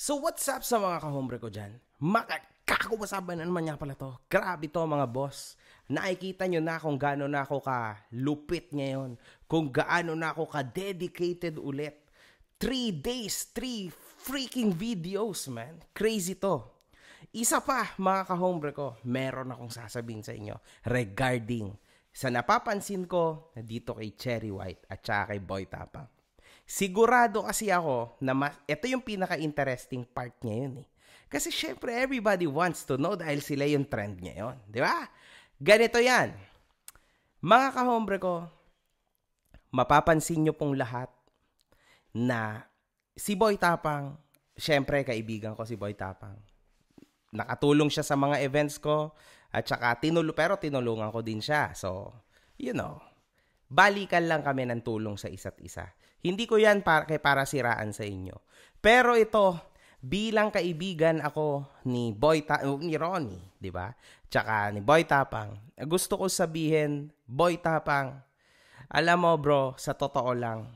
So what's up sa mga kahombre ko dyan? Makakakumasaban na naman niya pala to. Grabe to mga boss. Nakikita nyo na kung gaano na ako ka-lupit ngayon. Kung gaano na ako ka-dedicated ulit. 3 days, 3 freaking videos, man. Crazy to. Isa pa, mga kahombre ko, meron akong sasabihin sa inyo regarding sa napapansin ko dito kay Cherry White at saka kay Boy Tapang. Sigurado kasi ako na ito yung pinaka-interesting part ngayon eh. Kasi syempre everybody wants to know dahil sila yung trend ngayon. Di ba? Ganito yan. Mga kahombre ko, mapapansin nyo pong lahat na si Boy Tapang, syempre kaibigan ko si Boy Tapang. Nakatulong siya sa mga events ko at saka pero tinulungan ko din siya. So, you know, balikan lang kami ng tulong sa isa't isa. Hindi ko yan para siraan sa inyo. Pero ito, bilang kaibigan ako ni ni Ronnie, di ba? Tsaka ni Boy Tapang. Gusto ko sabihin, Boy Tapang, alam mo bro, sa totoo lang,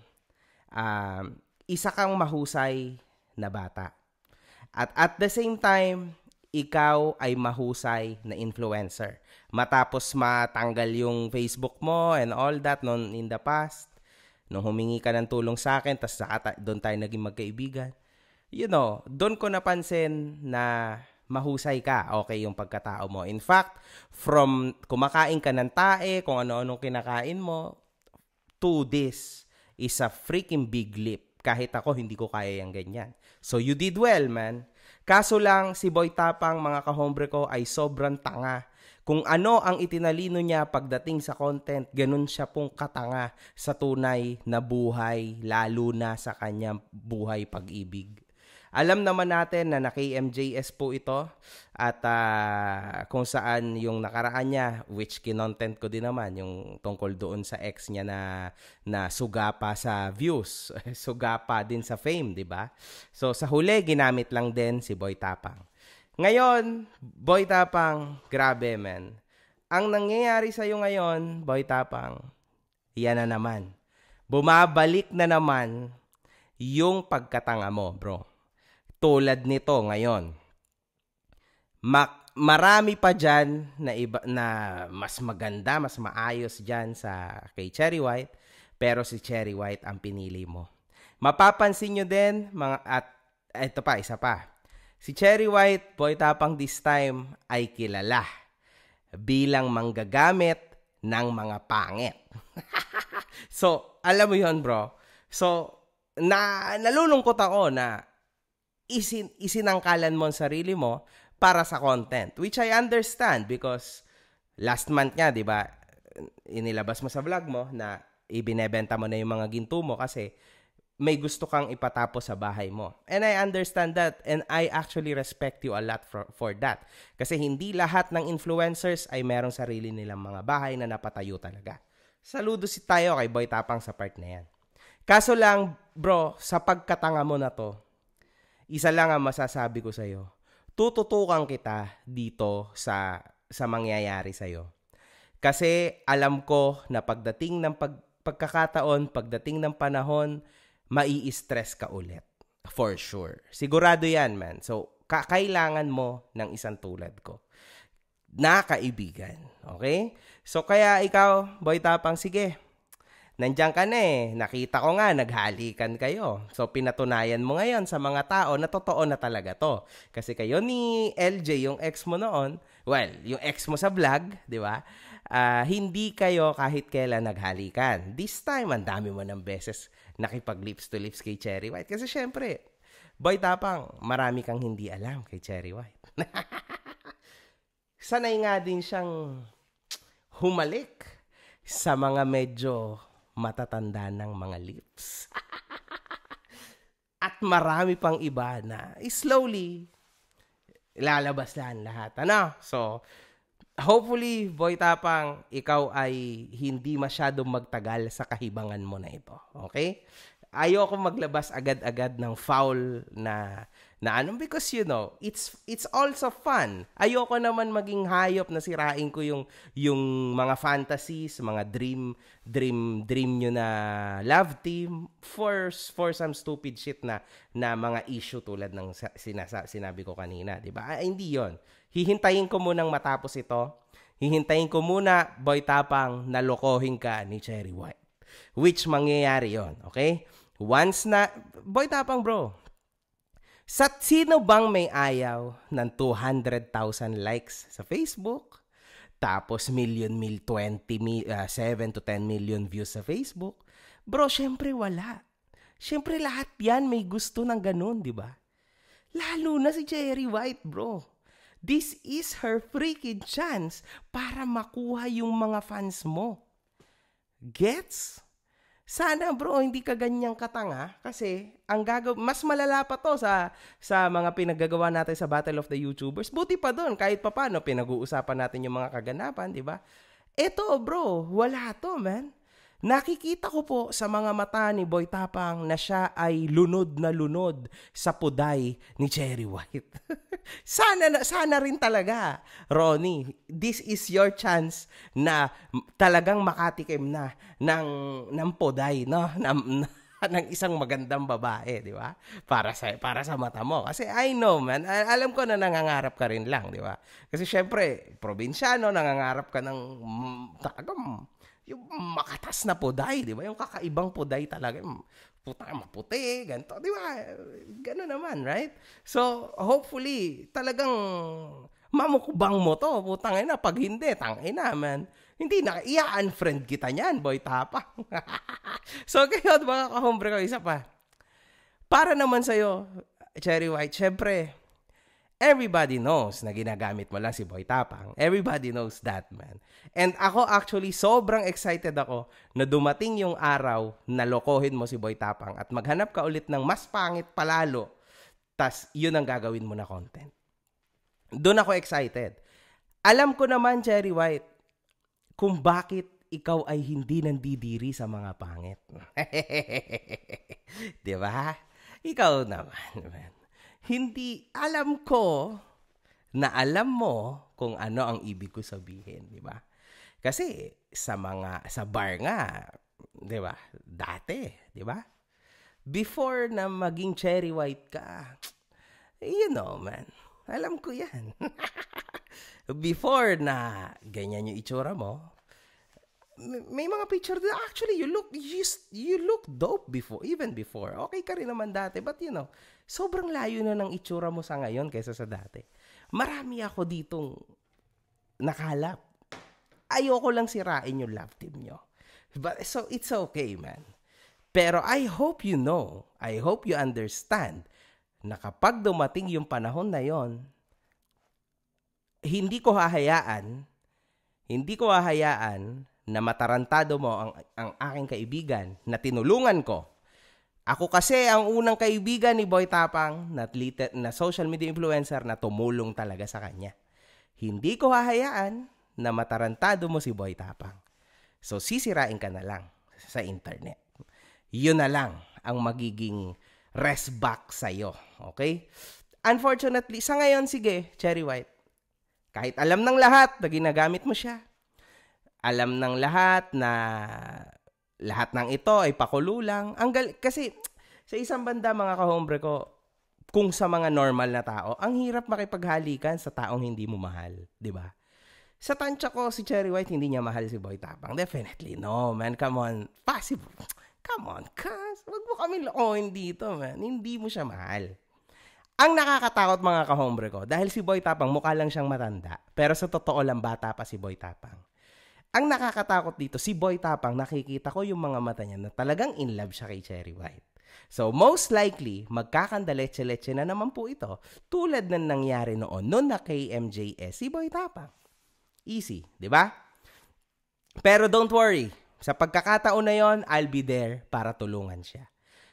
isa kang mahusay na bata. At the same time, ikaw ay mahusay na influencer. Matapos matanggal yung Facebook mo and all that noon in the past, nung humingi ka ng tulong sa akin, tapos doon tayo naging magkaibigan. You know, doon ko napansin na mahusay ka. Okay yung pagkatao mo. In fact, from kumakain ka ng tae, kung ano-anong kinakain mo, to this is a freaking big leap. Kahit ako, hindi ko kaya yung ganyan. So, you did well, man. Kaso lang, si Boy Tapang, mga kahombre ko, ay sobrang tanga. Kung ano ang itinalino niya pagdating sa content, ganun siya pong katanga sa tunay na buhay, lalo na sa kanyang buhay pag-ibig. Alam naman natin na naka-MJS po ito at kung saan yung nakaraan niya, which kinontent ko din naman, yung tungkol doon sa ex niya na suga pa sa views, suga pa din sa fame, di ba? So sa huli, ginamit lang din si Boy Tapang. Ngayon, Boy Tapang, grabe man. Ang nangyayari sa'yo ngayon, Boy Tapang, yan na naman. Bumabalik na naman yung pagkatanga mo, bro. Tulad nito ngayon. Marami pa dyan na mas maganda, mas maayos dyan kay Cherry White, pero si Cherry White ang pinili mo. Mapapansin nyo din, at ito pa, isa pa. Si Cherry White, Boy Tapang this time, ay kilala bilang manggagamit ng mga pangit. So, alam mo yun, bro. So, nalulungkot ako na isinangkalan mo ang sarili mo para sa content, which I understand because last month nga, di ba, inilabas mo sa vlog mo na ibinebenta mo na yung mga ginto mo kasi may gusto kang ipatapos sa bahay mo. And I understand that and I actually respect you a lot for that. Kasi hindi lahat ng influencers ay merong sarili nilang mga bahay na napatayo talaga. Saludo tayo kay Boy Tapang sa part na yan. Kaso lang, bro, sa pagkatanga mo na to, isa lang ang masasabi ko sa'yo. Tututukan kita dito sa mangyayari sa'yo. Kasi alam ko na pagdating ng pagkakataon, pagdating ng panahon, mai-stress ka ulit. For sure. Sigurado yan, man. So, kailangan mo ng isang tulad ko na kaibigan. Okay? So, kaya ikaw, Boy Tapang, sige. Nandiyan ka na eh. Nakita ko nga, naghalikan kayo. So, pinatunayan mo ngayon sa mga tao na totoo na talaga to. Kasi kayo ni LJ, yung ex mo noon, well, yung ex mo sa vlog, di ba? Hindi kayo kahit kailan naghalikan. This time, ang dami mo ng beses nakipag-lips to lips kay Cherry White. Kasi syempre, Boy Tapang, marami kang hindi alam kay Cherry White. Sanay nga din siyang humalik sa mga medyo matatanda ng mga lips. At marami pang iba na slowly lalabas lang lahat. Ano? So, hopefully, Boy Tapang, ikaw ay hindi masyadong magtagal sa kahibangan mo na ito. Okay? ayoko maglabas agad-agad ng foul na ano, because it's also fun. Ayoko naman maging hayop na sirain ko yung mga fantasies, mga dream nyo na love team for some stupid shit na mga issue tulad ng sinabi ko kanina, 'di ba? Hindi 'yon. Hihintayin ko munang matapos ito. Hihintayin ko muna, Boy Tapang, na lokohin ka ni Cherry White. Which mangyayari 'yon, okay? Once na Boy Tapang, bro. Sino bang may ayaw ng 200,000 likes sa Facebook? Tapos 7 to 10 million views sa Facebook? Bro, syempre wala. Syempre lahat yan may gusto ng ganun, di ba? Lalo na si Cherry White, bro. This is her freaking chance para makuha yung mga fans mo. Gets? Sana bro, hindi ka ganyang katanga kasi mas malala pa to sa mga pinaggagawa natin sa Battle of the YouTubers. Buti pa doon, kahit papano pinag-uusapan natin yung mga kaganapan, di ba? Eto bro, wala to, man. Nakikita ko po sa mga mata ni Boy Tapang na siya ay lunod na lunod sa puday ni Cherry White. Sana rin talaga, Ronnie. This is your chance na talagang makatikim na ng puday, no? Ng isang magandang babae, di ba? Para sa mata mo. Kasi I know, man. Alam ko na nangangarap ka rin lang, di ba? Kasi syempre, probinsyano, nangangarap ka ng talagang yung makatas na puday, di ba? Yung kakaibang puday talaga. Maputi, ganito, di ba? Gano'n naman, right? So, hopefully, talagang mamukbang mo to. Putang ina, pag hindi, tangina, man. Hindi na, i-unfriend kita niyan, Boy Tapang. So, kayo, mga kahombre ko, isa pa. Para naman sa'yo, Cherry White, syempre, everybody knows na ginagamit mo lang si Boy Tapang. Everybody knows that, man. And ako actually, sobrang excited ako na dumating yung araw na lokohin mo si Boy Tapang at maghanap ka ulit ng mas pangit palalo, tas yun ang gagawin mo na content. Doon ako excited. Alam ko naman, Cherry White, kung bakit ikaw ay hindi nandidiri sa mga pangit. Di ba? Ikaw naman, man. Hindi, alam ko na alam mo kung ano ang ibig ko sabihin, di ba? Kasi sa bar nga, di ba? Dati, di ba? Before na maging Cherry White ka, you know, man. Alam ko yan. Before na ganyan yung itsura mo, may mga picture na actually you look dope even before. Okay ka rin naman dati, but sobrang layo na ng itsura mo sa ngayon kaysa sa dati. Marami ako ditong nakalap. Ayoko lang sirain yung love team nyo. But so it's okay, man. Pero I hope you understand na kapag dumating yung panahon na yon, hindi ko hahayaan na matarantado mo ang aking kaibigan na tinulungan ko. Ako kasi ang unang kaibigan ni Boy Tapang na social media influencer na tumulong talaga sa kanya. Hindi ko hahayaan na matarantado mo si Boy Tapang. So sisirain ka na lang sa internet. Yun na lang ang magiging rest back sa'yo. Okay? Unfortunately, sa ngayon, sige, Cherry White, kahit alam ng lahat na ginagamit mo siya, alam ng lahat na lahat ng ito ay pakululang. Kasi sa isang banda, mga kahombre ko, kung sa mga normal na tao, ang hirap makipaghalikan sa taong hindi mo mahal. Di ba? Sa tansya ko, si Cherry White, hindi niya mahal si Boy Tapang. Definitely, no, man. Come on. Possible. Come on, cuz. Wag mo kami loohin dito, man. Hindi mo siya mahal. Ang nakakatakot, mga kahombre ko, dahil si Boy Tapang, mukha lang siyang matanda. Pero sa totoo lang, bata pa si Boy Tapang. Ang nakakatakot dito, si Boy Tapang, nakikita ko yung mga mata niya na talagang in love siya kay Cherry White. So, most likely, magkakandaletse-letse na naman po ito, tulad ng nangyari noon na kay MJS, si Boy Tapang. Easy, di ba? Pero don't worry, sa pagkakataon na yon, I'll be there para tulungan siya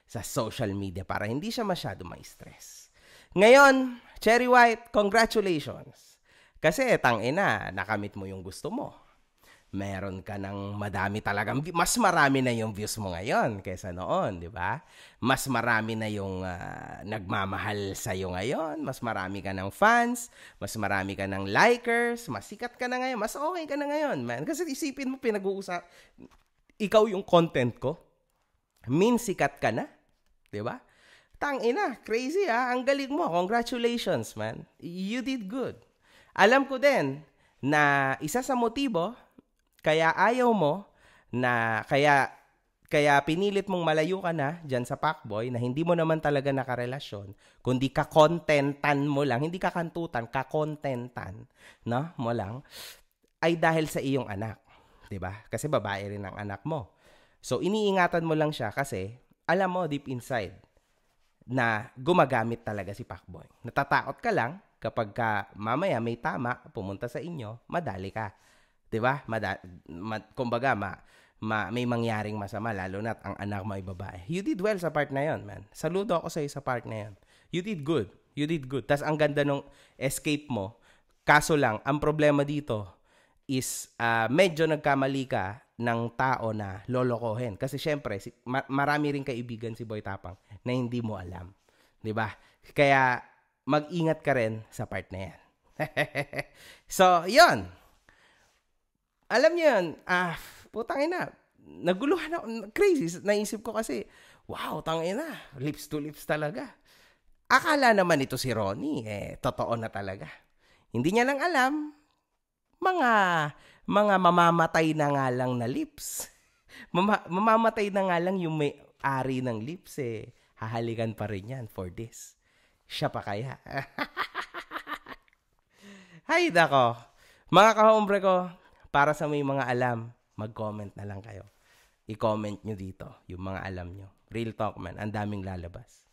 sa social media para hindi siya masyado ma-stress. Ngayon, Cherry White, congratulations. Kasi tangina, nakamit mo yung gusto mo. meron ka ng madami talagang, mas marami na yung views mo ngayon kaysa noon, di ba? Mas marami na yung nagmamahal sa'yo ngayon, mas marami ka ng fans, mas marami ka ng likers, mas sikat ka na ngayon, mas okay ka na ngayon, man. Kasi isipin mo, pinag-uusap, ikaw yung content ko, sikat ka na, di ba? Tangina, crazy ang galing mo, congratulations, man. You did good. Alam ko din na isa sa motibo kaya ayaw mo na kaya pinilit mong malayo ka na dyan sa Pacboy na hindi mo naman talaga nakarelasyon, kundi kakontentan mo lang, hindi kakantutan, kakontentan, no? Mo lang, ay dahil sa iyong anak. 'Di ba? Kasi babae rin ang anak mo. So, iniingatan mo lang siya kasi alam mo deep inside na gumagamit talaga si Pacboy. Natatakot ka lang kapag mamaya may tama, pumunta sa inyo, madali ka. 'Di ba? Kumbaga, may mangyaring masama lalo na't ang anak mo ay babae. You did well sa part na 'yon, man. Saludo ako sa iyo sa part na 'yon. You did good. You did good. Tas ang ganda nung escape mo. Kaso lang, ang problema dito is medyo nagkamali ka ng tao na lolokohin. Kasi syempre, marami ring kaibigan si Boy Tapang na hindi mo alam. 'Di ba? Kaya mag-ingat ka rin sa part na 'yan. So, 'yon. Alam niyo yun, putang ina, naguluhan ako, crazy, naisip ko kasi, wow, tangina, lips to lips talaga. Akala naman ito si Ronnie, totoo na talaga. Hindi niya lang alam, mga mamamatay na nga lang na lips. Mamamatay na nga lang yung may-ari ng lips, hahalikan pa rin yan for this. Siya pa kaya? Hay nako, mga kahombre ko, para sa may mga alam, mag-comment na lang kayo. I-comment nyo dito yung mga alam nyo. Real talk, man. Ang daming lalabas.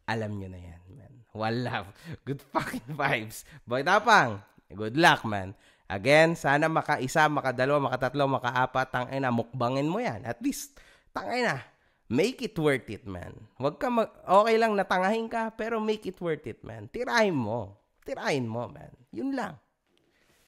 Alam nyo na yan, man. One love. Good fucking vibes. Boy Tapang, good luck, man. Again, sana maka-1, maka-2, maka-3, maka-4, tangina, mukbangin mo yan. At least, tangina, make it worth it, man. Huwag ka okay lang natangahin ka, pero make it worth it, man. Tirahin mo. Tirahin mo, man. Yun lang.